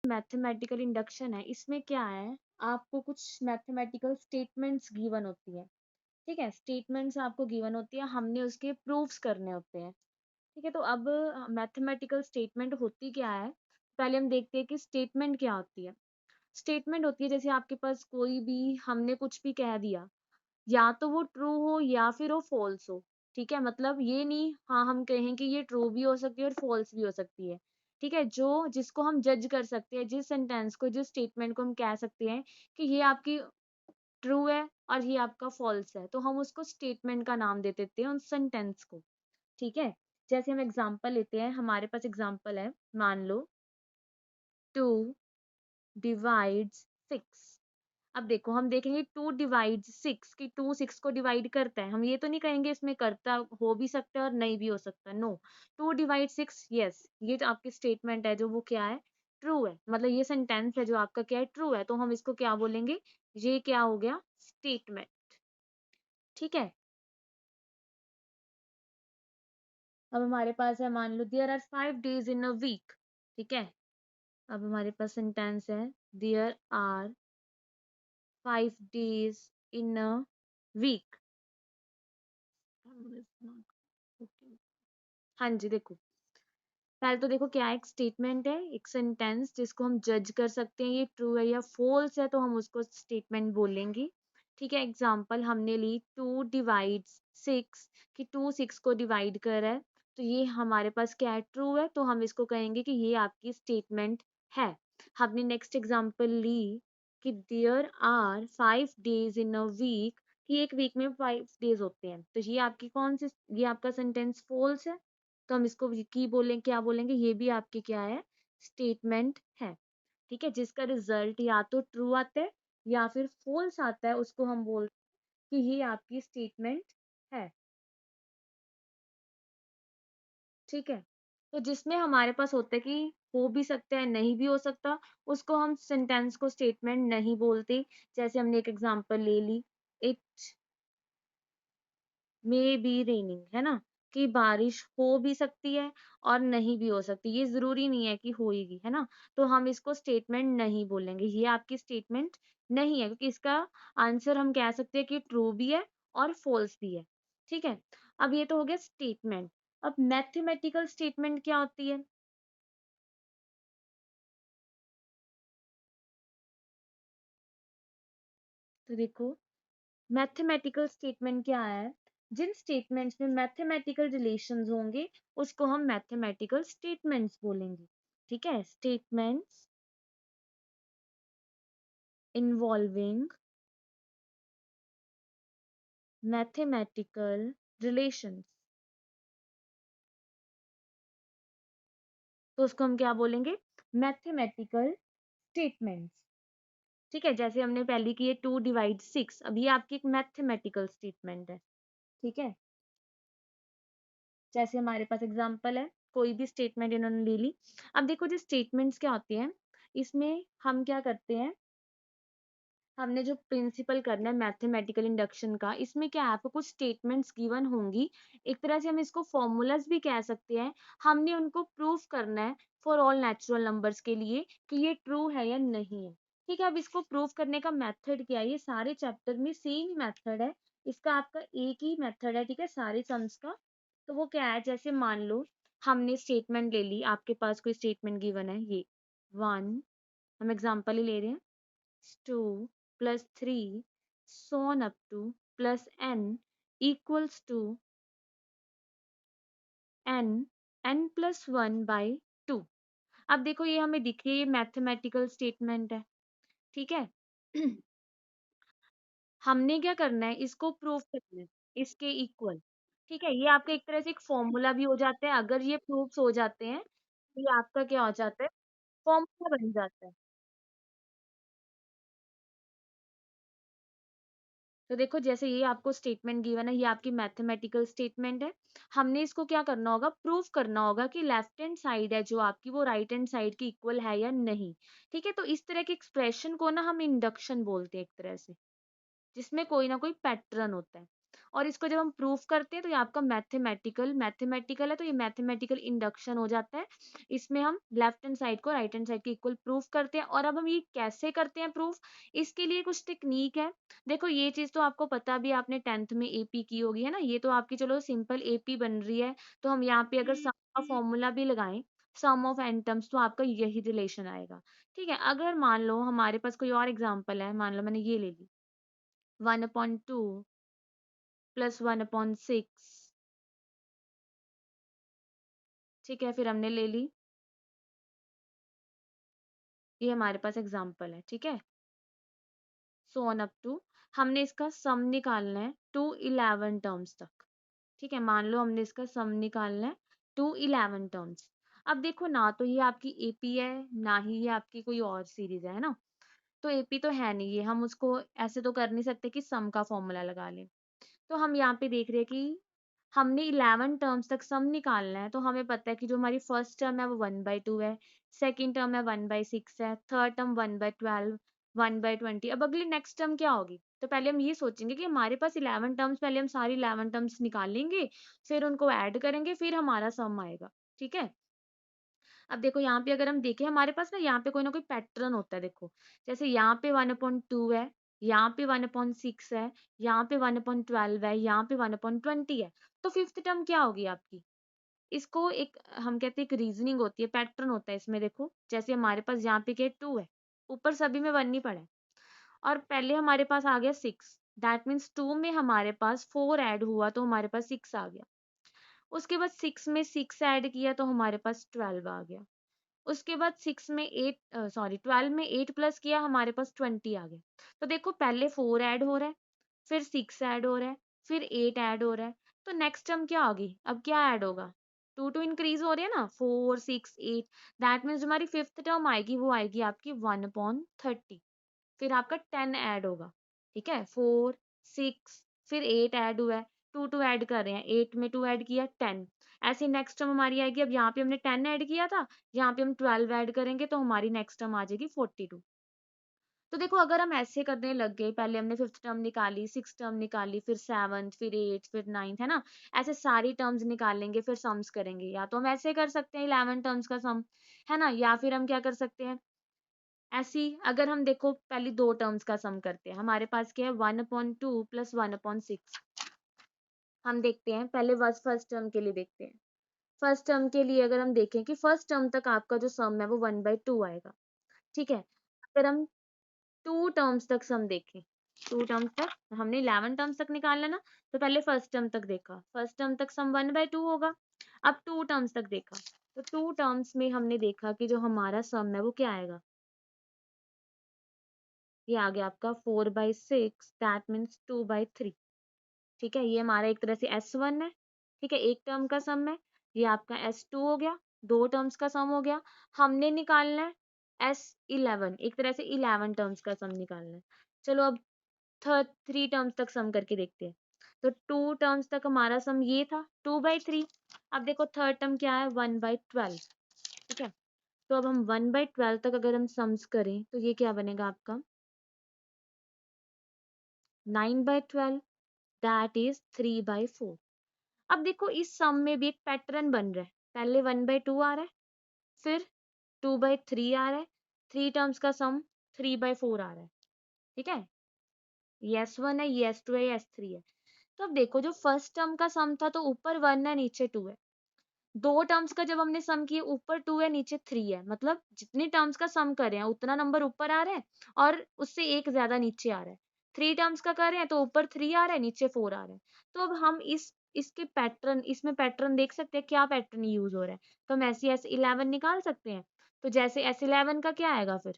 Mathematical induction है, इसमें क्या है, आपको कुछ मैथमेटिकल स्टेटमेंट्स गिवन होती है। ठीक है, स्टेटमेंट्स आपको गिवन होती है, हमने उसके प्रूफ्स करने होते हैं। ठीक है, तो अब मैथमेटिकल स्टेटमेंट होती क्या है, पहले हम देखते हैं कि स्टेटमेंट क्या होती है। स्टेटमेंट होती है जैसे आपके पास कोई भी, हमने कुछ भी कह दिया, या तो वो ट्रू हो या फिर वो फॉल्स हो। ठीक है, मतलब ये नहीं हाँ हम कहें कि ये ट्रू भी हो सकती है और फॉल्स भी हो सकती है। ठीक है, जो जिसको हम जज कर सकते हैं, जिस सेंटेंस को, जिस स्टेटमेंट को हम कह सकते हैं कि ये आपकी ट्रू है और ये आपका फॉल्स है, तो हम उसको स्टेटमेंट का नाम दे देते हैं उन सेंटेंस को। ठीक है, जैसे हम एग्जांपल लेते हैं, हमारे पास एग्जांपल है, मान लो 2 डिवाइड्स 6। अब देखो हम देखेंगे 2 डिवाइड्स 6 कि 2 6 को डिवाइड करता है, हम ये तो नहीं कहेंगे इसमें करता हो भी सकता है और नहीं भी हो सकता, नो। 2 डिवाइड 6, यस, ये जो आपकी स्टेटमेंट है जो वो क्या है, ट्रू है, मतलब ये सेंटेंस है जो आपका क्या है, ट्रू है, तो हम इसको क्या बोलेंगे, ये क्या हो गया, स्टेटमेंट। ठीक है, अब हमारे पास है, मान लो there are 5 days in a week. ठीक है, अब हमारे पास सेंटेंस है, there are 5 days in a week. हाँ जी, देखो पहले तो देखो क्या है, एक स्टेटमेंट है, एक सेंटेंस जिसको हम जज कर सकते हैं ये ट्रू है या फॉल्स है, तो हम उसको स्टेटमेंट बोलेंगे। ठीक है, एग्जांपल हमने ली 2 डिवाइड्स 6 कि 2 6 को डिवाइड कर रहा है, तो ये हमारे पास क्या है, ट्रू है, तो हम इसको कहेंगे कि ये आपकी स्टेटमेंट है। हमने नेक्स्ट एग्जांपल ली कि there are 5 days in a week कि एक वीक में 5 डेज होते हैं, तो ये आपकी कौन सी, ये आपका सेंटेंस फॉल्स है, तो हम इसको की बोलें, क्या बोलेंगे, ये भी आपकी क्या है, स्टेटमेंट है। ठीक है, जिसका रिजल्ट या तो ट्रू आता है या फिर फॉल्स आता है, उसको हम बोलते हैं कि ये आपकी स्टेटमेंट है। ठीक है, तो जिसमें हमारे पास होता है कि हो भी सकता है नहीं भी हो सकता, उसको हम सेंटेंस को स्टेटमेंट नहीं बोलते। जैसे हमने एक एग्जांपल ले ली, इट मे बी रेनिंग, है ना, कि बारिश हो भी सकती है और नहीं भी हो सकती, ये जरूरी नहीं है कि होएगी, है ना, तो हम इसको स्टेटमेंट नहीं बोलेंगे, ये आपकी स्टेटमेंट नहीं है, क्योंकि इसका आंसर हम कह सकते हैं कि ट्रू भी है और फॉल्स भी है। ठीक है, अब ये तो हो गया स्टेटमेंट। अब मैथमेटिकल स्टेटमेंट क्या होती है, तो देखो मैथमेटिकल स्टेटमेंट क्या है, जिन स्टेटमेंट्स में मैथमेटिकल रिलेशंस होंगे उसको हम मैथमेटिकल स्टेटमेंट्स बोलेंगे। ठीक है, स्टेटमेंट्स इन्वॉल्विंग मैथमेटिकल रिलेशंस, तो उसको हम क्या बोलेंगे, मैथमेटिकल स्टेटमेंट्स। ठीक है, जैसे हमने पहले की है 2 डिवाइड 6, अब ये आपकी एक मैथमेटिकल स्टेटमेंट है। ठीक है, जैसे हमारे पास एग्जांपल है, कोई भी स्टेटमेंट इन्होंने ले ली। अब देखो जो स्टेटमेंट्स क्या होती हैं, इसमें हम क्या करते हैं, हमने जो प्रिंसिपल करना है मैथमेटिकल इंडक्शन का, इसमें क्या है, आपको कुछ स्टेटमेंट्स गिवन होंगी, एक तरह से हम इसको फॉर्मूलाज भी कह सकते हैं, हमने उनको प्रूफ करना है फॉर ऑल नेचुरल नंबर्स के लिए कि ये ट्रू है या नहीं है। ठीक है, अब इसको प्रूफ करने का मेथड क्या है, ये सारे चैप्टर में सेम ही मेथड है, इसका आपका एक ही मेथड है। ठीक है, सारे सम्स का, तो वो क्या है, जैसे मान लो हमने स्टेटमेंट ले ली, आपके पास कोई स्टेटमेंट गिवन है, ये 1, हम एग्जांपल ही ले रहे हैं, 2 plus 3 so on up to plus n equals to n n plus 1 by 2। अब देखो ये हमें दिख रही है, ये मैथमेटिकल स्टेटमेंट है। ठीक है, हमने क्या करना है, इसको प्रूव करना है, इसके इक्वल। ठीक है, ये आपका एक तरह से एक फॉर्मूला भी हो जाता है, अगर ये प्रूफ्स हो जाते हैं तो ये आपका क्या हो जाता है, फॉर्मूला बन जाता है। तो देखो जैसे ये आपको स्टेटमेंट गिवन है, ये आपकी मैथमेटिकल स्टेटमेंट है, हमने इसको क्या करना होगा, प्रूफ करना होगा कि लेफ्ट हैंड साइड है जो आपकी, वो राइट हैंड साइड की इक्वल है या नहीं। ठीक है, तो इस तरह के एक्सप्रेशन को ना हम इंडक्शन बोलते हैं, एक तरह से जिसमें कोई ना कोई पैटर्न होता है। और इसको जब हम प्रूफ करते हैं तो ये आपका मैथमेटिकल है, तो ये मैथमेटिकल इंडक्शन हो जाता है। इसमें हम लेफ्ट हैंड साइड को राइट हैंड साइड के इक्वल प्रूफ करते हैं। और अब हम ये कैसे करते हैं प्रूफ, इसके लिए कुछ टेक्निक है। देखो ये चीज तो आपको पता भी, आपने 10th में एपी की होगी, है ना, ये तो आपकी चलो सिंपल एपी बन रही है। तो हम यहाँ पे अगर सम का फॉर्मूला भी लगाएं, सम ऑफ एन टर्म्स, तो आपका यही रिलेशन आएगा। ठीक है, अगर मान लो हमारे पास कोई और एग्जाम्पल है, मान लो मैंने ये ले ली 1/2 प्लस 1/6। ठीक है, फिर हमने ले ली, ये हमारे पास एग्जाम्पल है। ठीक है, सो ऑन अप टू, हमने इसका सम निकालना है टू 11 टर्म्स तक। ठीक है, मान लो हमने इसका सम निकालना है टू 11 टर्म्स। अब देखो ना, तो ये आपकी एपी है, ना ही ये आपकी कोई और सीरीज है ना। तो एपी तो है नहीं, ये हम उसको ऐसे तो कर नहीं सकते कि सम का फॉर्मूला लगा लें। तो हम यहाँ पे देख रहे हैं कि हमने 11 टर्म्स तक सम निकालना है। तो हमें पता है कि जो हमारी फर्स्ट टर्म है वो 1/2 है, सेकेंड टर्म है 1/6 है, थर्ड टर्म 1/12, 1/20। अब अगली नेक्स्ट टर्म क्या होगी, तो पहले हम ये सोचेंगे कि हमारे पास 11 टर्म्स, पहले हम सारी 11 टर्म्स निकाल लेंगे, फिर उनको ऐड करेंगे, फिर हमारा सम आएगा। ठीक है, अब देखो यहाँ पे अगर हम देखें, हमारे पास यहाँ पे कोई ना कोई पैटर्न होता है। देखो जैसे यहाँ पे 1/2 है, यहाँ पे 1/6 है, यहाँ पे 1/12 है, यहाँ पे 1/20 है। तो फिफ्थ टर्म क्या होगी आपकी, इसको एक हम कहते हैं एक रीजनिंग होती है, पैटर्न होता है इसमें। देखो जैसे हमारे पास यहाँ पे क्या 2 है, ऊपर सभी में 1 नहीं पड़ा है, और पहले हमारे पास आ गया 6, दैट मीन्स 2 में हमारे पास 4 ऐड हुआ तो हमारे पास 6 आ गया। उसके बाद 6 में 6 ऐड किया तो हमारे पास 12 आ गया। उसके बाद 6 में 8 सॉरी 12 में 8 प्लस किया, हमारे पास 20 आ गया। तो देखो पहले 4 ऐड हो रहा है, फिर 6 ऐड हो रहा है, फिर 8 ऐड हो रहा है। तो नेक्स्ट टर्म क्या होगी, अब क्या ऐड होगा, 2 इंक्रीज हो रही है ना, 4 6 8। दैट मीन्स हमारी फिफ्थ टर्म आएगी, वो आएगी आपकी 1/30। फिर आपका 10 ऐड होगा। ठीक है, 4 6 फिर 8 ऐड हुआ है, 2 ऐड कर रहे हैं, 8 में 2 ऐड किया 10। ऐसे नेक्स्ट टर्म हमारी आएगी, अब यहाँ पे हमने 10 ऐड किया था, यहाँ पे हम 12 ऐड करेंगे तो हमारी नेक्स्ट टर्म आ जाएगी 42। तो देखो अगर हम ऐसे करने लग गए, पहले हमने फिफ्थ टर्म निकाली, सिक्स टर्म निकाली, फिर सेवन्थ, फिर एट, फिर नाइन्थ, है ना, ऐसे सारी टर्म्स निकालेंगे, फिर सम्स करेंगे। या तो हम ऐसे कर सकते हैं 11 टर्म्स का सम, है ना, या फिर हम क्या कर सकते हैं, ऐसी अगर हम देखो पहली दो टर्म्स का सम करते हैं, हमारे पास क्या है 1/2 प्लस 1/6। हम देखते हैं पहले फर्स्ट टर्म के लिए देखते हैं। फर्स्ट टर्म के लिए अगर हम देखें कि फर्स्ट टर्म तक आपका जो सम है वो 1/2 आएगा। ठीक है, अगर हम टू टर्म्स तक सम देखें, टू टर्म्स तक हमने 11 टर्म्स तक निकालना ना, तो पहले फर्स्ट टर्म तक देखा, फर्स्ट टर्म तक सम 1/2 होगा। अब टू टर्म्स तक देखा, तो टू टर्म्स में हमने देखा कि जो हमारा सम है वो क्या आएगा, ये आ गया आपका 4/6, दैट मीन्स 2/3। ठीक है, ये हमारा एक तरह से S1 है। ठीक है, एक टर्म का सम है, ये आपका S2 हो गया, दो टर्म्स का सम हो गया। हमने निकालना है S11, एक तरह से 11 टर्म्स का सम निकालना है। चलो अब थ्री टर्म्स तक सम करके देखते हैं। तो टू टर्म्स तक हमारा सम ये था 2/3। अब देखो थर्ड टर्म क्या है 1/12। ठीक है, तो अब हम 1/12 तक अगर हम सम्स करें तो ये क्या बनेगा आपका 9/12, दैट इज 3/4। अब देखो इस सम में भी एक पैटर्न बन रहा है, पहले 1/2 आ रहा है, फिर 2/3 आ रहा है, थ्री टर्म्स का सम 3/4 आ रहा है। ठीक है, ये S1 है, ये S2 है, ये S3 है। तो अब देखो जो फर्स्ट टर्म का सम था तो ऊपर 1 है नीचे 2 है, दो टर्म्स का जब हमने सम किया ऊपर 2 है नीचे 3 है, मतलब जितने टर्म्स का सम कर रहे हैं उतना नंबर ऊपर आ रहा है और उससे एक ज्यादा नीचे आ रहा है। थ्री टर्म्स का कर रहे हैं तो ऊपर 3 आ रहा है, नीचे 4 आ रहा है। तो अब हम इसके पैटर्न, इसमें पैटर्न देख सकते हैं, क्या पैटर्न यूज हो रहा है। तो हम ऐसे S11 निकाल सकते हैं। तो जैसे S11 का क्या आएगा, फिर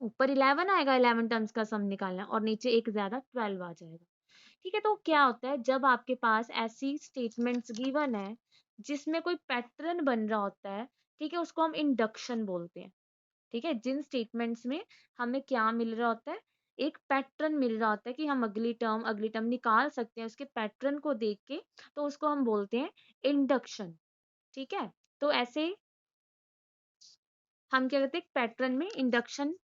ऊपर 11 आएगा, 11 टर्म्स का सम निकालना है, और नीचे एक ज्यादा 12 आ जाएगा। ठीक है, तो क्या होता है जब आपके पास ऐसी स्टेटमेंट्स गिवन है जिसमें कोई पैटर्न बन रहा होता है, ठीक है, उसको हम इंडक्शन बोलते हैं। ठीक है, जिन स्टेटमेंट्स में हमें क्या मिल रहा होता है, एक पैटर्न मिल रहा होता है कि हम अगली टर्म निकाल सकते हैं उसके पैटर्न को देख के, तो उसको हम बोलते हैं इंडक्शन। ठीक है, तो ऐसे हम क्या करते हैं पैटर्न में इंडक्शन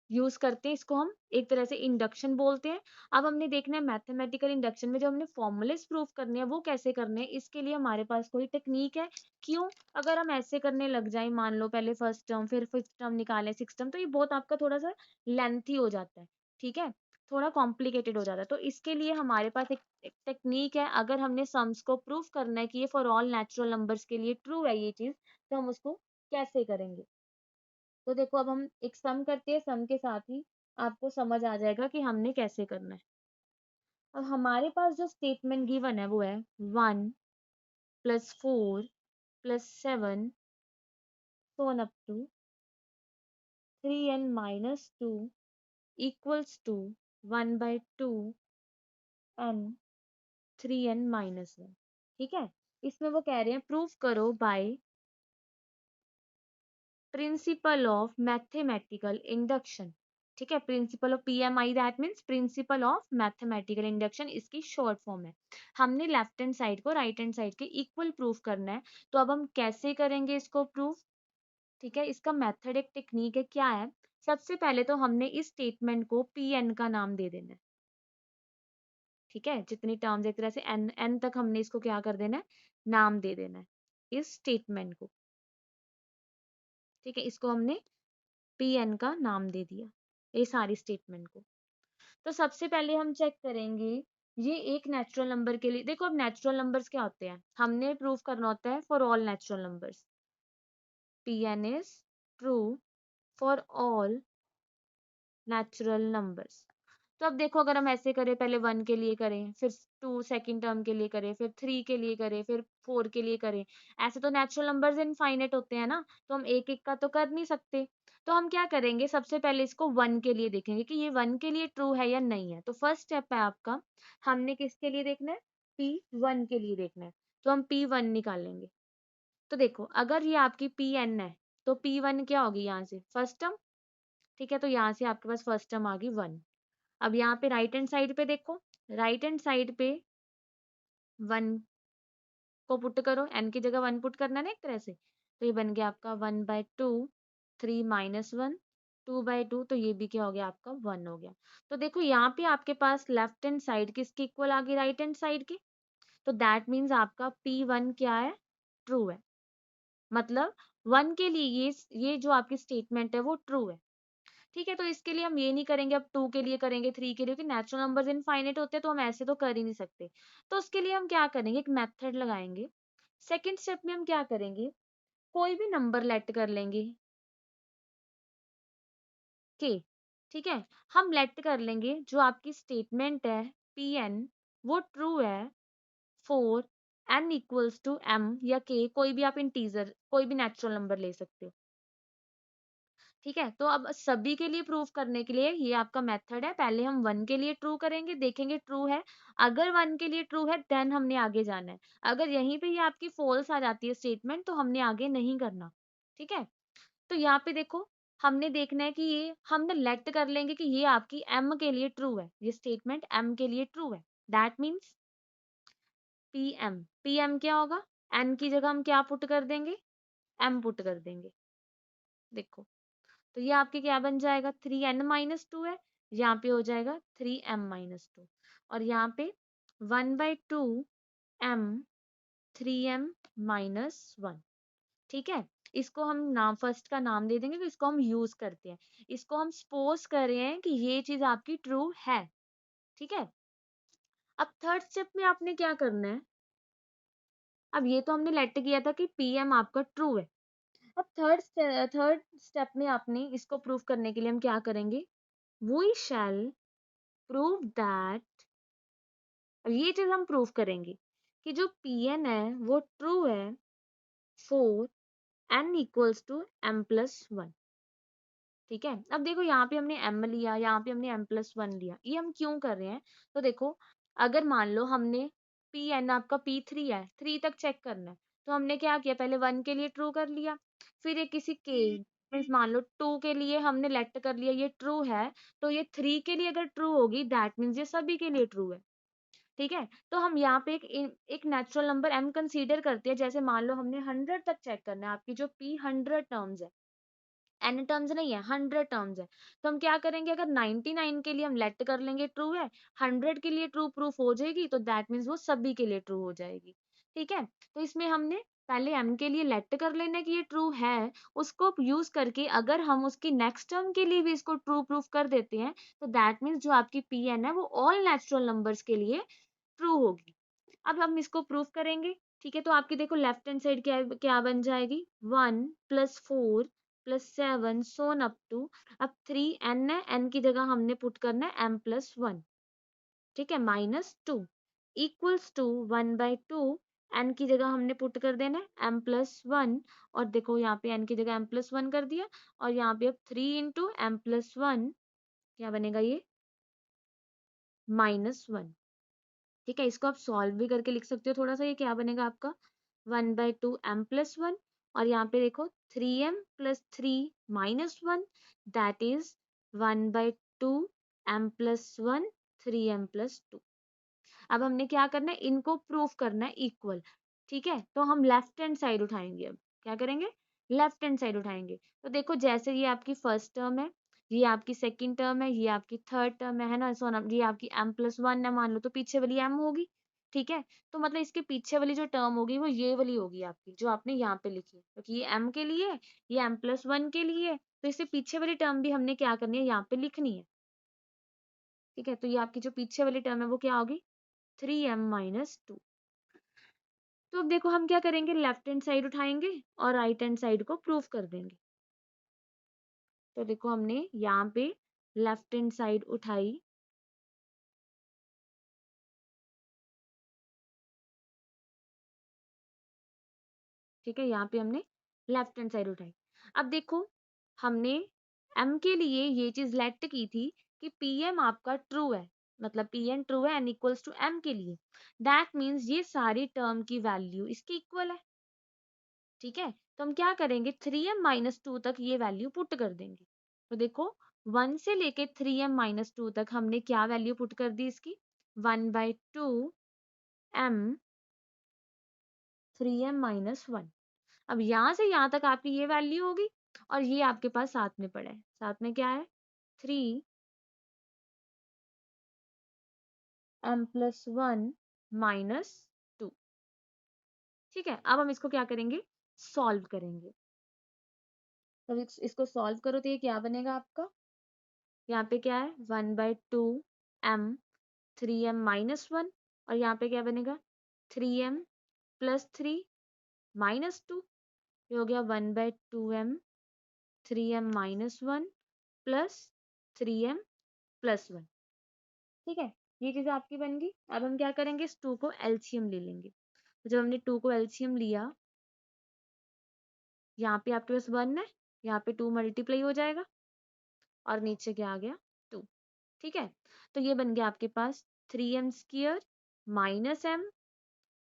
यूज करते हैं, इसको हम एक तरह से इंडक्शन बोलते हैं। अब हमने देखना है मैथमेटिकल इंडक्शन में जो हमने फॉर्मूलेस प्रूफ करने हैं वो कैसे करने हैं, इसके लिए हमारे पास कोई टेक्निक है? क्यों? अगर हम ऐसे करने लग जाए, मान लो पहले फर्स्ट टर्म फिर फिफ्थ टर्म निकालें सिक्स टर्म, तो ये बहुत आपका थोड़ा सा लेंथी हो जाता है, ठीक है, थोड़ा कॉम्प्लिकेटेड हो जाता है। तो इसके लिए हमारे पास एक टेक्निक है। अगर हमने सम्स को प्रूफ करना है कि ये फॉर ऑल नेचुरल नंबर्स के लिए ट्रू है ये चीज, तो हम उसको कैसे करेंगे? तो देखो, अब हम एक सम करते हैं, सम के साथ ही आपको समझ आ जाएगा कि हमने कैसे करना है। अब हमारे पास जो स्टेटमेंट गिवन है वो है 1 + 4 + 7 so on up to 3n - 2 equals to 1/2 n 3n - 1। ठीक है, इसमें वो कह रहे हैं प्रूफ करो by principle of mathematical induction. ठीक है, principle of PMI, that means principle of mathematical induction, इसकी शॉर्ट फॉर्म है। हमने लेफ्ट हैंड साइड को राइट हैंड साइड के इक्वल प्रूफ करना है। तो अब हम कैसे करेंगे इसको प्रूफ? ठीक है, इसका मेथड एक टेक्निक है, क्या है? सबसे पहले तो हमने इस स्टेटमेंट को पी एन का नाम दे देना है। ठीक है, जितनी टर्म्स एक तरह से एन एन तक हमने इसको क्या कर देना है, नाम दे देना है इस स्टेटमेंट को। ठीक है, इसको हमने पी एन का नाम दे दिया ये सारी स्टेटमेंट को। तो सबसे पहले हम चेक करेंगे ये एक नेचुरल नंबर के लिए। देखो, अब नेचुरल नंबर्स क्या होते हैं, हमने प्रूफ करना होता है for all natural numbers, P n is true for all natural numbers. तो अब देखो, अगर हम ऐसे करें, पहले 1 के लिए करें, फिर 2 सेकंड टर्म के लिए करें, फिर 3 के लिए करें, फिर 4 के लिए करें, ऐसे तो नेचुरल नंबर्स इनफाइनाइट होते हैं ना, तो हम एक एक का तो कर नहीं सकते। तो हम क्या करेंगे, सबसे पहले इसको 1 के लिए देखेंगे कि ये 1 के लिए ट्रू है या नहीं है। तो फर्स्ट स्टेप है आपका, हमने किसके लिए देखना है, P1 के लिए देखना है। तो हम P1 निकालेंगे। तो देखो, अगर ये आपकी Pn है तो P1 क्या होगी, यहाँ से फर्स्ट टर्म। ठीक है, तो यहाँ से आपके पास फर्स्ट टर्म आ गई 1। अब यहाँ पे राइट हैंड साइड पे देखो, राइट हैंड साइड पे 1 को पुट करो, n की जगह 1 पुट करना है ना एक तरह से, तो ये बन गया आपका 1/2, 3 - 1, 2/2, तो ये भी क्या हो गया आपका 1 हो गया। तो देखो, यहाँ पे आपके पास लेफ्ट हैंड साइड किसकी इक्वल आ गई, राइट हैंड साइड की। तो दैट मीन्स आपका P1 क्या है, ट्रू है। मतलब 1 के लिए ये जो आपकी स्टेटमेंट है वो ट्रू है। ठीक है, तो इसके लिए हम ये नहीं करेंगे अब 2 के लिए करेंगे, 3 के लिए, क्योंकि नेचुरल नंबर्स इनफाइनाइट होते हैं, तो हम ऐसे तो कर ही नहीं सकते। तो उसके लिए हम क्या करेंगे, एक मेथड लगाएंगे। सेकंड स्टेप में हम क्या करेंगे, कोई भी नंबर लेट कर लेंगे के। ठीक है, हम लेट कर लेंगे जो आपकी स्टेटमेंट है पी एन, वो ट्रू है for n equals to m या k, कोई भी आप इंटीजर, कोई भी नेचुरल नंबर ले सकते हो। ठीक है, तो अब सभी के लिए प्रूफ करने के लिए ये आपका मेथड है। पहले हम 1 के लिए ट्रू करेंगे, देखेंगे ट्रू है। अगर 1 के लिए ट्रू है देन हमने आगे जाना है। अगर यहीं पे ये आपकी फॉल्स आ जाती है स्टेटमेंट, तो हमने आगे नहीं करना। ठीक है, तो यहाँ पे देखो, हमने देखना है कि ये हमने लेट कर लेंगे कि ये आपकी m के लिए ट्रू है, ये स्टेटमेंट m के लिए ट्रू है। दैट मीन्स pm क्या होगा, n की जगह हम क्या पुट कर देंगे, m पुट कर देंगे। देखो, तो ये आपके क्या बन जाएगा, 3n - 2 है, यहाँ पे हो जाएगा 3m - 2, और यहाँ पे 1/2m 3m - 1। ठीक है, इसको हम नाम फर्स्ट का नाम दे देंगे, तो इसको हम यूज करते हैं। इसको हम सपोज कर रहे हैं कि ये चीज आपकी ट्रू है। ठीक है, अब थर्ड स्टेप में आपने क्या करना है, अब ये तो हमने लेट किया था कि पीएम आपका ट्रू है। अब थर्ड स्टेप में आपने इसको प्रूव करने के लिए हम क्या करेंगे, वी शैल प्रूव दैट, अब ये चीज हम प्रूव करेंगे कि जो Pn है वो ट्रू है for n equals to m+1। ठीक है, अब देखो, यहाँ पे हमने m लिया, यहाँ पे हमने m+1 लिया, ये हम क्यों कर रहे हैं? तो देखो, अगर मान लो हमने Pn आपका P3 है, 3 तक चेक करना है, तो हमने क्या किया, पहले 1 के लिए ट्रू कर लिया, फिर ये किसी के मीन्स मान लो 2 के लिए हमने लेट कर लिया ये ट्रू है, तो ये 3 के लिए अगर ट्रू होगी दैट मीन्स ये सभी के लिए ट्रू है। ठीक है, तो हम यहाँ पे एक नेचुरल नंबर m कंसीडर करते हैं। जैसे मान लो हमने 100 तक चेक करना है, आपकी जो P100 टर्म्स है, n टर्म्स नहीं है, 100 टर्म्स है। तो हम क्या करेंगे, अगर 99 के लिए हम लेट कर लेंगे ट्रू है, 100 के लिए ट्रू प्रूफ हो जाएगी, तो दैट मीन्स वो सभी के लिए ट्रू हो जाएगी। ठीक है, तो इसमें हमने पहले m के लिए लेट कर लेना कि ये ट्रू है, उसको यूज करके अगर हम उसकी नेक्स्ट टर्म के लिए भी इसको ट्रू प्रूफ कर देते हैं, तो दैट मीन्स जो आपकी Pn है वो ऑल नेचुरल नंबर्स के लिए ट्रू होगी। अब हम इसको प्रूफ करेंगे। ठीक है, तो आपकी देखो लेफ्ट हैंड साइड क्या क्या बन जाएगी, 1 + 4 + 7 सोन अप टू, अब 3n है, n की जगह हमने पुट करना है m+1। ठीक है, -2 इक्वल्स टू 1/2, n की जगह हमने पुट कर देना है m+1, और देखो यहाँ पे n की जगह m+1 कर दिया, और यहाँ पे अब 3 × m+1 क्या बनेगा, ये -1। ठीक है, इसको आप सॉल्व भी करके लिख सकते हो थोड़ा सा, ये क्या बनेगा आपका 1/2 m+1, और यहाँ पे देखो 3m + 3 -1, that is 1/2 m+1 3m+2। अब हमने क्या करना है, इनको प्रूफ करना है इक्वल। ठीक है, तो हम लेफ्ट हैंड साइड उठाएंगे, अब क्या करेंगे, लेफ्ट हैंड साइड उठाएंगे। तो देखो जैसे ये आपकी फर्स्ट टर्म है, ये आपकी सेकंड टर्म है, ये आपकी थर्ड टर्म है ना, सो ये आपकी m+1 है मान लो, तो पीछे वाली m होगी। ठीक है, तो मतलब इसके पीछे वाली जो टर्म होगी वो ये वाली होगी आपकी, जो आपने यहाँ पे लिखी है, क्योंकि ये m के लिए है, ये m+1 के लिए है, तो इससे पीछे वाली टर्म भी हमने क्या करनी है, यहाँ पे लिखनी है। ठीक है, तो ये आपकी जो पीछे वाली टर्म है वो क्या होगी, 3m-2। तो अब देखो हम क्या करेंगे, लेफ्ट हैंड साइड उठाएंगे और राइट हैंड साइड को प्रूफ कर देंगे। तो देखो हमने यहाँ पे लेफ्ट हैंड साइड उठाई, ठीक है, यहाँ पे हमने लेफ्ट हैंड साइड उठाई। अब देखो हमने m के लिए ये चीज लेट की थी कि pm आपका ट्रू है, मतलब pn ट्रू है n इक्वल्स टू m के लिए, दैट मीन्स ये सारी टर्म की वैल्यू इसके इक्वल है। ठीक है, तो हम क्या करेंगे, 3m-2 तक ये वैल्यू पुट कर देंगे। तो देखो 1 से लेके 3m-2 तक हमने क्या वैल्यू पुट कर दी इसकी, 1/2 m 3m-1। अब यहाँ से यहाँ तक आपकी ये वैल्यू होगी, और ये आपके पास साथ में पड़ा है, साथ में क्या है, 3m+1-2। ठीक है, अब हम इसको क्या करेंगे, सॉल्व करेंगे। तो इसको सॉल्व करो तो ये क्या बनेगा आपका, यहाँ पे क्या है, 1/2 m 3m-1, और यहाँ पे क्या बनेगा, 3m+3 -2, ये हो गया 1/2 m 3m-1 प्लस 3m+1। ठीक है, ये चीज आपकी बन गई। अब हम क्या करेंगे, इस 2 को एलसीएम ले लेंगे। तो जब हमने 2 को एलसीएम लिया, यहाँ पे आपके पास 1 है, यहाँ पे 2 मल्टीप्लाई हो जाएगा, और नीचे क्या आ गया, 2। ठीक है, तो ये बन गया आपके पास 3m² -m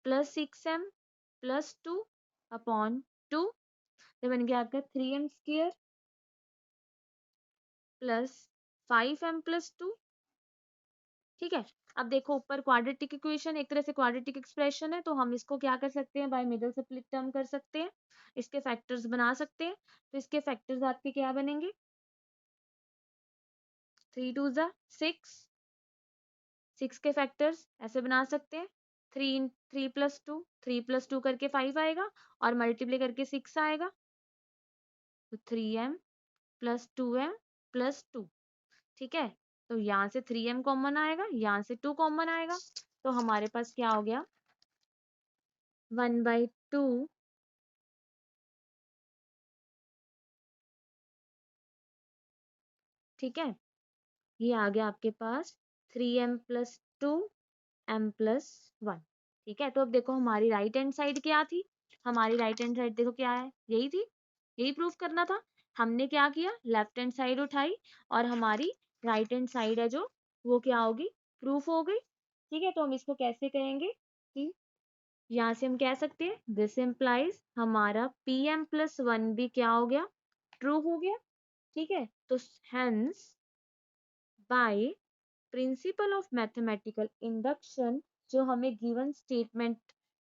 +6m +2/2। ये बन गया आपका 3m² +5m+2। ठीक है, अब देखो ऊपर क्वाड्रेटिक इक्वेशन, एक तरह से क्वाड्रेटिक एक्सप्रेशन है, तो हम इसको क्या कर सकते हैं, बाय मिडिल स्प्लिट टर्म कर सकते हैं, इसके फैक्टर्स बना सकते हैं। तो इसके फैक्टर्स आपके क्या बनेंगे, 3 × 2 = 6, 6 के फैक्टर्स ऐसे बना सकते हैं, 3 + 2 करके 5 आएगा, और मल्टीप्लाई करके 6 आएगा, तो 3m + 2m + 2। ठीक है, तो यहाँ से 3m कॉमन आएगा, यहाँ से 2 कॉमन आएगा, तो हमारे पास क्या हो गया, 1/2 ठीक है, ये आ गया आपके पास 3m + 2m+1। ठीक है, तो अब देखो हमारी राइट हैंड साइड क्या थी, हमारी राइट हैंड साइड देखो क्या है, यही थी, यही प्रूफ करना था। हमने क्या किया, लेफ्ट हैंड साइड उठाई, और हमारी राइट हैंड साइड है जो, वो क्या होगी, प्रूफ हो गई। ठीक है, तो हम इसको कैसे कहेंगे कि यहाँ से हम कह सकते हैं, दिस इम्प्लाइज हमारा pm+1 भी क्या हो गया, ट्रू हो गया। ठीक है, तो hence by principle of mathematical induction, जो हमें गिवन स्टेटमेंट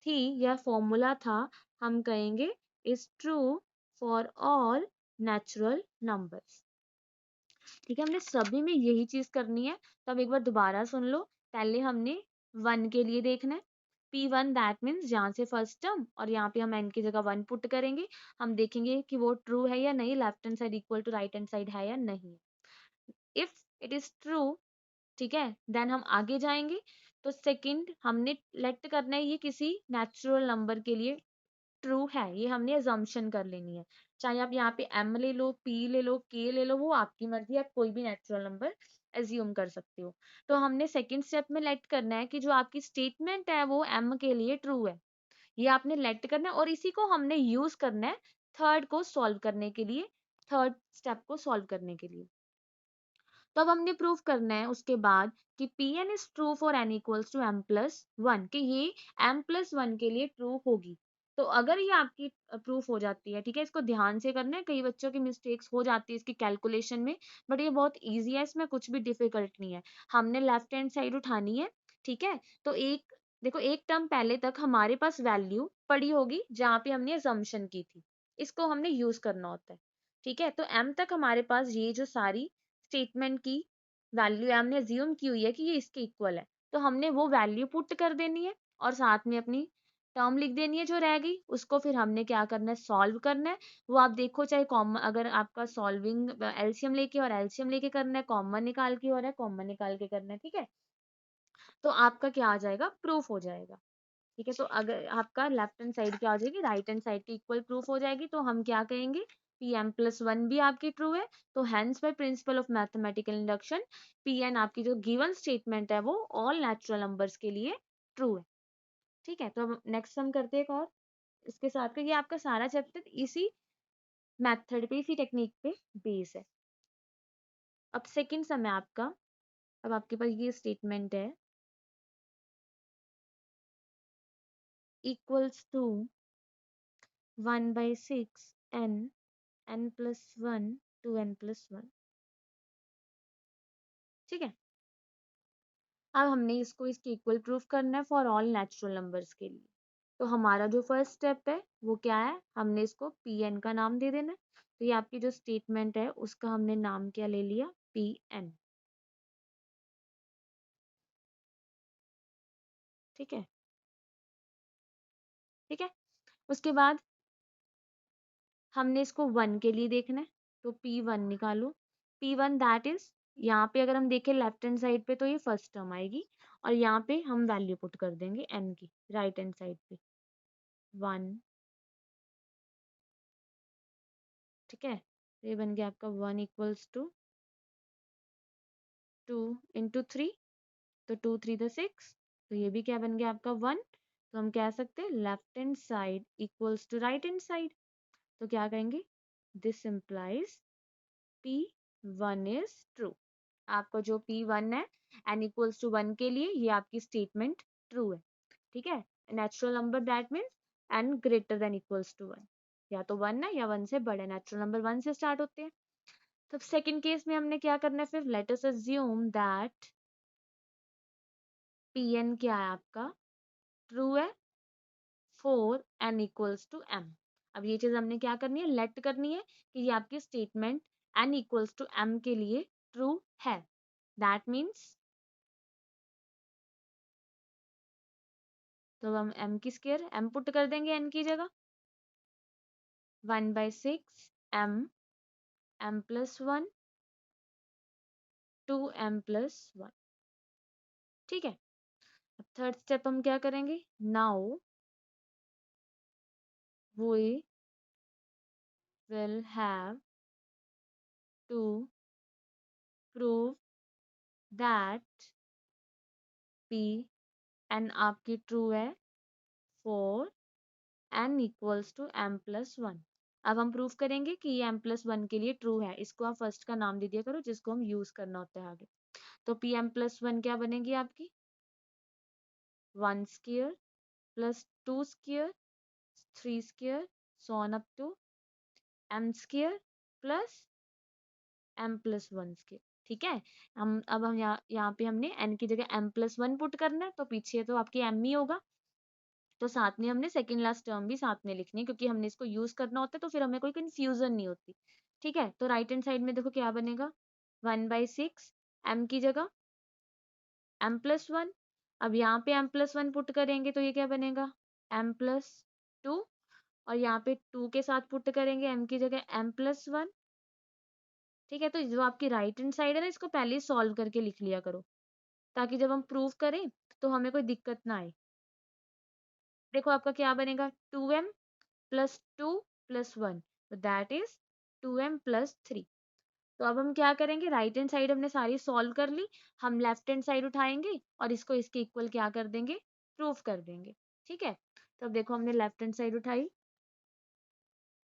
थी या फॉर्मूला था, हम कहेंगे is true for all natural numbers. ठीक है, हमने सभी में यही चीज करनी है। तो अब एक बार दोबारा सुन लो। पहले हमने 1 के लिए देखना है, P1 दैट मीन्स यहाँ से फर्स्ट टर्म, और यहाँ पे हम n की जगह 1 पुट करेंगे। हम देखेंगे कि वो ट्रू है या नहीं, left hand side equal to right hand side है या नहीं। इफ इट इज ट्रू, ठीक है, देन हम आगे जाएंगे। तो सेकंड हमने लेट करना है ये किसी नेचुरल नंबर के लिए ट्रू है, ये हमने अजम्पशन कर लेनी है। चाहे आप यहाँ पे m ले लो, p ले लो, k ले लो, वो आपकी मर्जी, आप कोई भी नेचुरल नंबर एज्यूम कर सकते हो। तो हमने सेकंड स्टेप में लेट करना है कि जो आपकी स्टेटमेंट है वो m के लिए ट्रू है, ये आपने लेट करना है, और इसी को हमने यूज करना है थर्ड को सॉल्व करने के लिए, थर्ड स्टेप को सॉल्व करने के लिए। तो अब हमने प्रूव करना है उसके बाद कि Pn is true for n equals to m+1, कि ये m+1 के लिए ट्रू होगी। तो अगर ये आपकी प्रूफ हो जाती है, ठीक है, इसको ध्यान से करना है, कई बच्चों की मिस्टेक्स हो जाती है इसकी कैलकुलेशन में, बट ये बहुत ईजी है, इसमें कुछ भी डिफिकल्ट नहीं है। हमने लेफ्ट हैंड साइड उठानी है, ठीक है। तो एक देखो, एक टर्म पहले तक हमारे पास वैल्यू पड़ी होगी जहाँ पे हमने असम्पशन की थी, इसको हमने यूज करना होता है, ठीक है। तो m तक हमारे पास ये जो सारी स्टेटमेंट की वैल्यू है, हमने अज्यूम की हुई है कि ये इसके इक्वल है, तो हमने वो वैल्यू पुट कर देनी है, और साथ में अपनी टर्म लिख देनी है जो रह गई, उसको फिर हमने क्या करना है, सॉल्व करना है। वो आप देखो, चाहे कॉमन, अगर आपका सॉल्विंग एलसीएम लेके और एलसीएम लेके करना है, कॉमन निकाल के हो रहा है, कॉमन निकाल के करना है, ठीक है। तो आपका क्या आ जाएगा, प्रूफ हो जाएगा, ठीक है। तो अगर आपका लेफ्ट हैंड साइड क्या हो जाएगी, राइट हैंड साइड की इक्वल प्रूफ हो जाएगी, तो हम क्या कहेंगे, Pm+1 भी आपकी ट्रू है। तो hence by principle of mathematical induction, Pn आपकी जो गिवन स्टेटमेंट है वो ऑल नेचुरल नंबर्स के लिए ट्रू है, ठीक है। तो अब नेक्स्ट हम करते हैं एक और, इसके साथ का ये आपका सारा चैप्टर इसी मेथड पे, इसी टेक्निक पे बेस है। अब सेकंड सम है आपका। अब आपके पास ये स्टेटमेंट है, equals to 1/6 n+1 to n+1, ठीक है। अब हमने इसको इसके इक्वल प्रूफ करना है फॉर ऑल नेचुरल नंबर्स के लिए। तो हमारा जो फर्स्ट स्टेप है वो क्या है, हमने इसको Pn का नाम दे देना है। तो ये आपकी जो स्टेटमेंट है उसका हमने नाम क्या ले लिया, Pn, ठीक है, ठीक है। उसके बाद हमने इसको 1 के लिए देखना है, तो P1 निकालो। P1 दैट इज, यहाँ पे अगर हम देखें लेफ्ट हैंड साइड पे तो ये फर्स्ट टर्म आएगी, और यहाँ पे हम वैल्यू पुट कर देंगे n की, राइट हैंड साइड पे 1, ठीक है। तो ये बन गया आपका 1 इक्वल्स टू 2 इंटू 3, तो 2 3 द 6, तो ये भी क्या बन गया आपका 1। तो हम कह सकते हैं left hand side equals to right hand side, तो क्या कहेंगे, this implies P1 is true. आपका जो P1 है n इक्वल्स टू 1 के लिए, ये आपकी स्टेटमेंट ट्रू है, ठीक है। Natural number that means n greater than equals to 1, या तो 1 है या 1 से बड़े, नेचुरल नंबर 1 से स्टार्ट होते हैं। तो सेकंड केस में हमने क्या करना है, फिर let us assume that Pn क्या है आपका, ट्रू है for n equals to m। अब ये चीज हमने क्या करनी है, लेट करनी है कि ये आपकी statement n equals to m के लिए ट्रू है। दैट मीन्स, तो हम m की स्क्वायर m पुट कर देंगे n की जगह, 1/6 m+1 टू m+1, ठीक है। अब थर्ड स्टेप हम क्या करेंगे, now we will have to prove that P n आपकी ट्रू है for n equals to m+1। अब हम प्रूव करेंगे कि ये m+1 के लिए ट्रू है, इसको आप फर्स्ट का नाम दे दिया करो जिसको हम यूज करना होता है आगे। तो Pm+1 क्या बनेगी आपकी, 1 square plus 2 square 3 square so on up to m square plus m+1 square, ठीक है। अब हम यहाँ पे हमने n की जगह m+1 पुट करना है, तो पीछे तो आपकी m ही होगा, तो साथ में हमने सेकंड लास्ट टर्म भी साथ में लिखनी है, क्योंकि हमने इसको यूज करना होता है, तो फिर हमें कोई कंफ्यूजन नहीं होती। ठीक है, तो राइट हैंड साइड में देखो क्या बनेगा, 1/6 m की जगह m+1। अब यहाँ पे m+1 पुट करेंगे तो ये क्या बनेगा, m+2। और यहाँ पे 2 के साथ पुट करेंगे m की जगह m+1। ठीक है, तो जो आपकी राइट हैंड साइड है ना, इसको पहले ही सॉल्व करके लिख लिया करो, ताकि जब हम प्रूव करें तो हमें कोई दिक्कत ना आए। देखो आपका क्या बनेगा, 2m+2+1, दैट इज 2m+3। तो अब हम क्या करेंगे, राइट हैंड साइड हमने सारी सॉल्व कर ली, हम लेफ्ट हैंड साइड उठाएंगे और इसको इसके इक्वल क्या कर देंगे, प्रूफ कर देंगे। ठीक है, तो अब देखो हमने लेफ्ट हैंड साइड उठाई,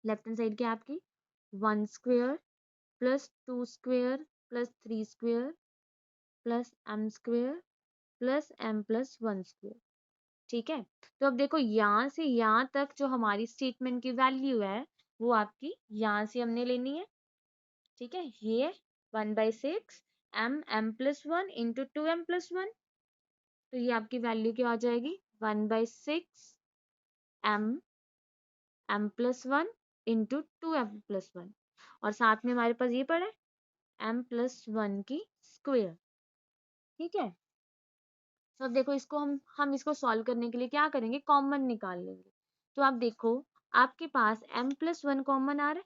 लेफ्ट हैंड साइड क्या है आपकी, 1² +2² +3² +m² +m+1²। ठीक है, तो अब देखो यहाँ से यहाँ तक जो हमारी स्टेटमेंट की वैल्यू है वो आपकी यहाँ से हमने लेनी है। ठीक है, ये 1/6 m+1 इंटू 2m+1, तो ये आपकी वैल्यू क्या हो जाएगी, 1/6 m+1 इंटू 2m+1। और साथ में हमारे पास ये पड़ा है m+1 की स्क्वायर। ठीक है, तो अब देखो इसको हम इसको सॉल्व करने के लिए क्या करेंगे, कॉमन निकाल लेंगे। तो आप देखो आपके पास m+1 कॉमन आ रहा है।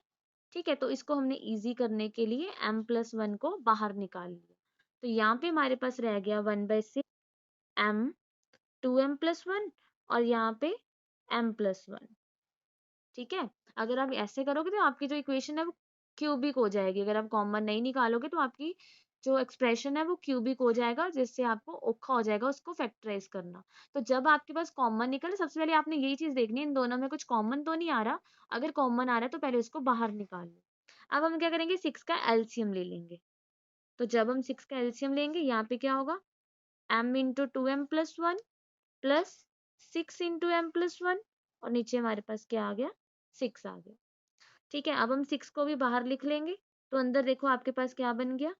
ठीक है, तो इसको हमने इजी करने के लिए m+1 को बाहर निकाल लिया। तो यहाँ पे हमारे पास रह गया 1/6 m 2m+1 और यहाँ पे m+1। ठीक है, अगर आप ऐसे करोगे तो आपकी जो इक्वेशन है वो क्यूबिक हो जाएगी। अगर आप कॉमन नहीं निकालोगे तो आपकी जो एक्सप्रेशन है वो क्यूबिक हो जाएगा, जिससे आपको औखा हो जाएगा उसको फैक्टराइज करना। तो जब आपके पास कॉमन निकले, सबसे पहले आपने यही चीज देखनी है, इन दोनों में कुछ कॉमन तो नहीं आ रहा। अगर कॉमन आ रहा है तो पहले उसको बाहर निकाल लो। अब हम क्या करेंगे, 6 का एलसीएम ले लेंगे। तो जब हम 6 का एलसीएम लेंगे, यहाँ पे क्या होगा, m into 2m+1 plus 6 into m+1, और नीचे हमारे पास क्या आ गया, 6 आ गया। ठीक है, अब हम 6 को भी बाहर लिख लेंगे। तो अंदर देखो आपके पास क्या बन गया,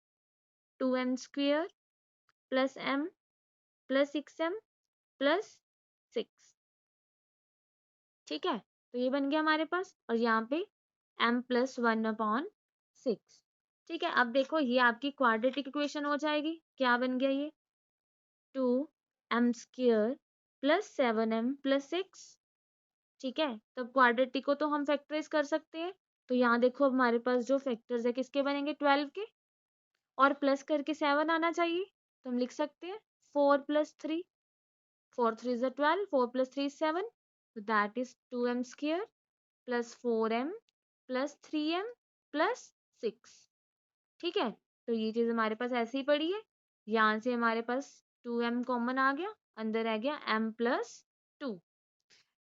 2m² plus m plus 6m plus 6। ठीक है, तो ये बन गया हमारे पास, और यहाँ पे m+1/6। ठीक है, अब देखो ये आपकी क्वाड्रेटिक इक्वेशन हो जाएगी। क्या बन गया ये, 2m² प्लस 7m प्लस 6। ठीक है, तब क्वाड्रेटिक को तो हम फैक्टराइज कर सकते हैं। तो यहाँ देखो हमारे पास जो फैक्टर्स है किसके बनेंगे, 12 के, और प्लस करके 7 आना चाहिए। तो हम लिख सकते हैं 4+3, 4 3 is 12, 4+3 is 7, so that is 2m² plus 4m plus 3m plus 6। ठीक है, तो ये चीज हमारे पास ऐसे ही पड़ी है। यहाँ से हमारे पास 2m कॉमन आ गया, अंदर रह गया m+2।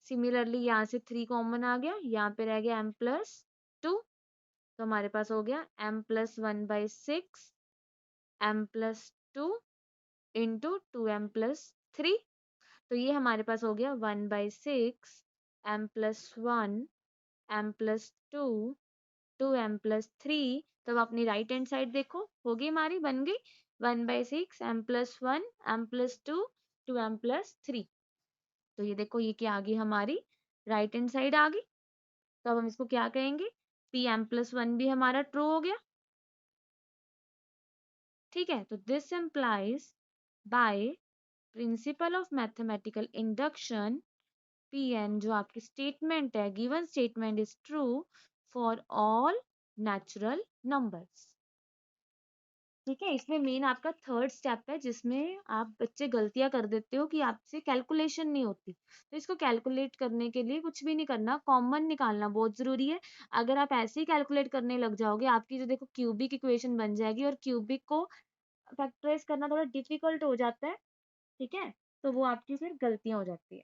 सिमिलरली यहाँ से 3 कॉमन आ गया, यहाँ पे रह गया m+2। तो हमारे पास हो गया m+1/6 m+2 इंटू 2m+3। तो ये हमारे पास हो गया 1/6 m+1 m+2 2m+3। तब अपनी राइट हैंड साइड देखो, होगी हमारी, बन गई 1/6 m+1 m+2 2m+3। तो ये देखो ये क्या आ गई हमारी, राइट हैंड साइड आ गई। तो अब हम इसको क्या कहेंगे, Pm+1 भी हमारा ट्रू हो गया। ठीक है, तो this implies by principle of mathematical induction, Pn जो आपकी स्टेटमेंट है, given statement is true for all natural numbers. ठीक है, इसमें मेन आपका थर्ड स्टेप है, जिसमें आप बच्चे गलतियां कर देते हो कि आपसे कैलकुलेशन नहीं होती। तो इसको कैलकुलेट करने के लिए कुछ भी नहीं करना, कॉमन निकालना बहुत जरूरी है। अगर आप ऐसे ही कैलकुलेट करने लग जाओगे, आपकी जो देखो क्यूबिक इक्वेशन बन जाएगी, और क्यूबिक को फैक्टराइज करना थोड़ा डिफिकल्ट हो जाता है। ठीक है, तो वो आपकी फिर गलतियां हो जाती है।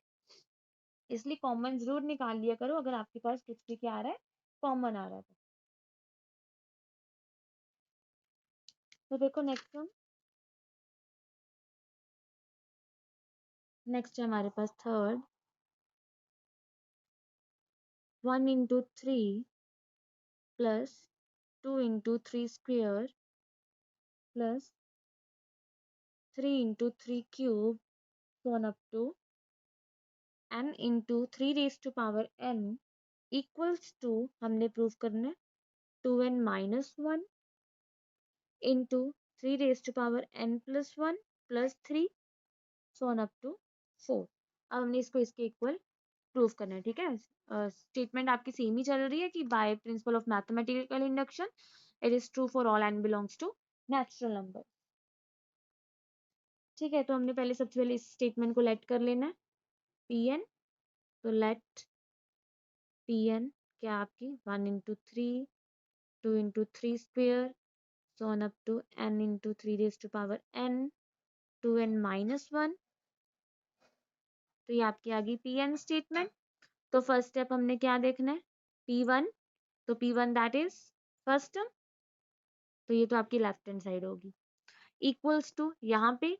इसलिए कॉमन जरूर निकाल लिया करो, अगर आपके पास कुछ भी क्या आ रहा है, कॉमन आ रहा है। तो देखो नेक्स्ट है हमारे पास third, 1 into 3 plus 2 into 3² plus 3 into 3³ so on up to n into 3 raised to power n equals to, हमने प्रूफ करना है 2n-1 into 3 raised to power n plus 1 plus 3 so on up to 4। अब हमने इसको इसके equal prove करना है, ठीक है। स्टेटमेंट आपकी सेम ही चल रही है कि by principle of mathematical induction it is true for all n belongs to natural number. ठीक है, तो हमने पहले सबसे पहले इस स्टेटमेंट को लेट कर लेना है पी एन। तो लेट पी एन क्या आपकी 1 into 3 2 into 3 square so on up to n into 3 raised to power n 2n-1। तो ये आपकी आ गई पी एन स्टेटमेंट। तो फर्स्ट स्टेप हमने क्या देखना है पी वन। तो P one that is first term, तो ये तो आपकी लेफ्ट हैंड साइड होगी इक्वल्स टू यहाँ पे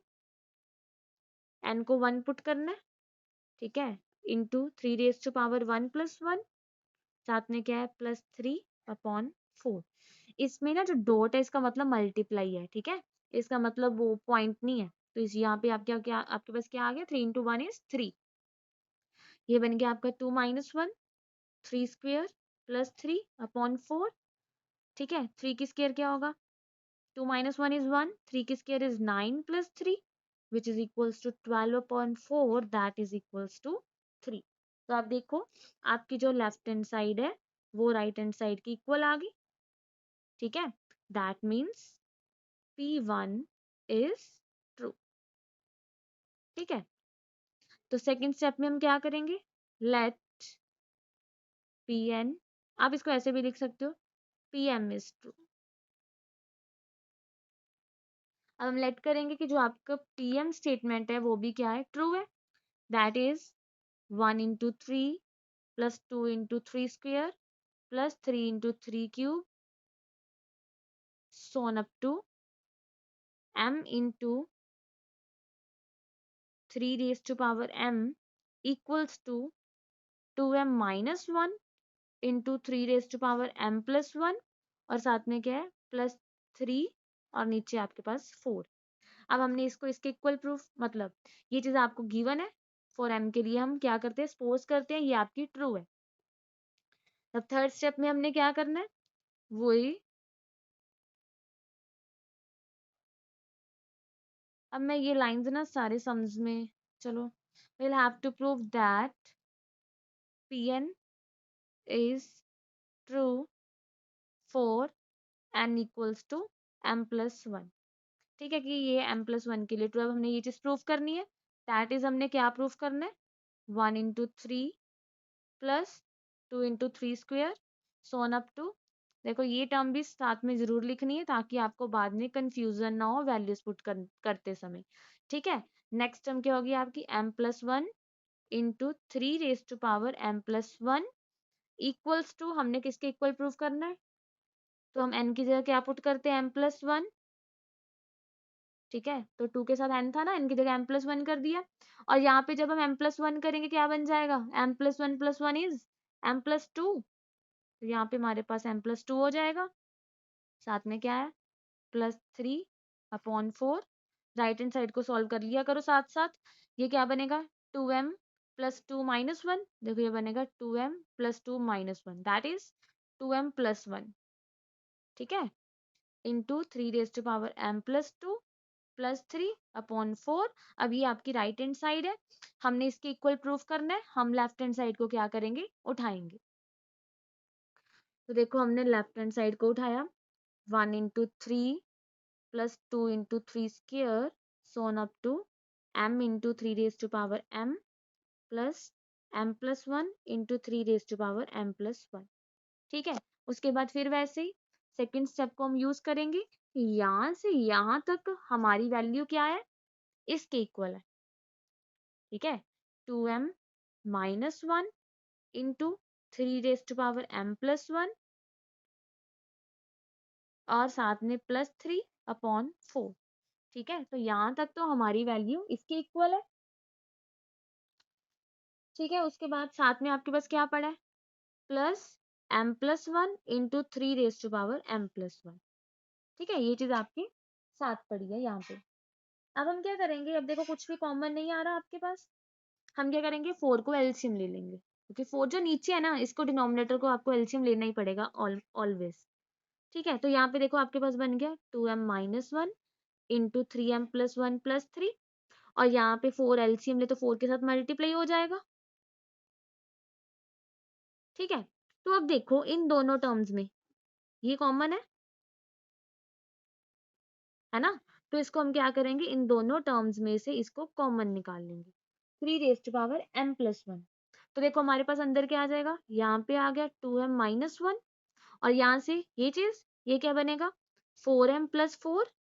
n को 1 पुट करना है, ठीक है, into 3 raise to power 1 plus 1 साथ में क्या है प्लस 3 अपॉन 4। इसमें ना जो डॉट है इसका मतलब मल्टीप्लाई है, ठीक है, इसका मतलब वो पॉइंट नहीं है। तो इस यहाँ पे आप क्या क्या आपके पास क्या आ गया 3 इंटू 1 इज 3। ये बन गया आपका 2-1 3 स्क्वेयर प्लस 3 अपॉन 4, ठीक है। 3 की स्क्वेयर क्या होगा 2-1 is 1 3 की square is 9 plus 3 which is equals to 12/4 that is equals to 3। तो आप देखो आपकी जो लेफ्ट हैंड साइड है वो राइट हैंड साइड की इक्वल आ गई, ठीक है। That means P1 is true, ठीक है। तो सेकंड स्टेप में हम क्या करेंगे लेट Pn, आप इसको ऐसे भी लिख सकते हो Pm is ट्रू। अब हम लेट करेंगे कि जो आपका Pm स्टेटमेंट है वो भी क्या है ट्रू है। That is 1 into 3 plus 2 into 3 square plus 3 into 3 cube so on up to m into 3 raised to power m equals to 2m minus 1 into 3 raised to power m plus 1 और साथ में क्या है प्लस 3 और नीचे आपके पास 4। अब हमने इसको इसके इक्वल प्रूफ मतलब ये चीज आपको गिवन है फॉर m के लिए हम क्या करते हैं सपोज करते हैं ये आपकी ट्रू है। अब थर्ड स्टेप में हमने क्या करना है वही, अब मैं ये लाइंस ना सारे सम्स में चलो we'll have to prove that Pn is true for n equals to m plus 1, ठीक है कि ये m plus 1 के लिए ट्रू। अब हमने ये चीज प्रूफ करनी है दैट इज हमने क्या प्रूफ करना है 1 into 3 plus 2 into 3 square so on up to, देखो ये टर्म भी साथ में जरूर लिखनी है ताकि आपको बाद में कंफ्यूजन ना हो वैल्यूज पुट करते समय, ठीक है। नेक्स्ट टर्म क्या होगी आपकी m plus 1 into 3 raise to power m plus 1 equals to हमने किसके इक्वल प्रूफ करना है तो हम n की जगह क्या पुट करते हैं m प्लस 1, ठीक है। तो 2 के साथ n था ना, n की जगह m प्लस 1 कर दिया और यहाँ पे जब हम m प्लस 1 करेंगे क्या बन जाएगा m plus 1 plus 1 is m plus 2। तो यहाँ पे हमारे पास m प्लस 2 हो जाएगा साथ में क्या है plus 3 upon 4। Right hand side को सॉल्व कर लिया करो साथ साथ, ये क्या बनेगा 2m प्लस 2 माइनस 1, देखो ये बनेगा 2m plus 2 minus 1 that is 2m plus 1, ठीक है, into 3 raise to power m plus 2 plus 3 upon 4। अब ये आपकी राइट हैंड साइड है, हमने इसके इक्वल प्रूफ करना है, हम लेफ्ट हैंड साइड को क्या करेंगे उठाएंगे। तो देखो हमने लेफ्ट हैंड साइड को उठाया 1 into 3 plus 2 into 3 square so on up to m into 3 raised to power m plus m plus 1 into 3 raised to power m plus 1, ठीक है। उसके बाद फिर वैसे ही सेकंड स्टेप को हम यूज करेंगे, यहाँ से यहाँ तक हमारी वैल्यू क्या है इसके इक्वल है, ठीक है। 2m minus 1 into 3 raise to power m plus 1 और साथ में प्लस 3 अपॉन 4, ठीक है। तो यहाँ तक तो हमारी वैल्यू इसके इक्वल है, ठीक है। उसके बाद साथ में आपके पास क्या पड़ा है plus m plus 1 into 3 raise to power m plus 1, ठीक है। ये चीज आपकी साथ पड़ी है यहाँ पे। अब हम क्या करेंगे, अब देखो कुछ भी कॉमन नहीं आ रहा आपके पास, हम क्या करेंगे 4 को एलसीएम ले लेंगे क्योंकि 4 जो नीचे है ना इसको डिनोमिनेटर को आपको एलसीएम लेना ही पड़ेगा ऑलवेज, ठीक है, तो यहाँ पे देखो आपके पास बन गया 2m minus one into 3m plus one plus three, और यहाँ पे 4 एलसीएम ले तो 4 के साथ मल्टीप्लाई हो जाएगा। ठीक है, तो अब देखो इन दोनों टर्म्स में ये कॉमन है ना? तो इसको हम क्या करेंगे, इन दोनों टर्म्स में से इसको कॉमन निकाल लेंगे। 3 रेज़ टू पावर m+1। तो देखो हमारे पास अंदर क्या आ जाएगा, यहाँ पे आ गया 2m माइनस वन, और यहाँ से ये चीज, ये क्या बनेगा 4m प्लस फोर।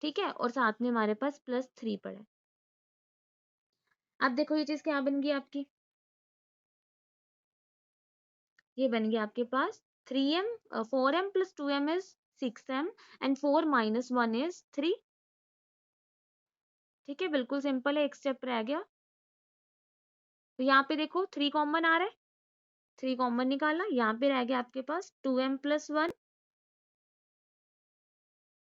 ठीक है, और साथ में हमारे पास प्लस थ्री पड़ा है। अब देखो ये चीज क्या बन गई आपकी, ये बन गया आपके पास 3m, 4m plus 2m is 6m, and 4 minus one is 3। ठीक है, बिल्कुल सिंपल है, एक स्टेप रह गया। तो यहाँ पे देखो 3 कॉमन आ रहा है, 3 कॉमन निकाला, यहाँ पे रह गया आपके पास 2m प्लस वन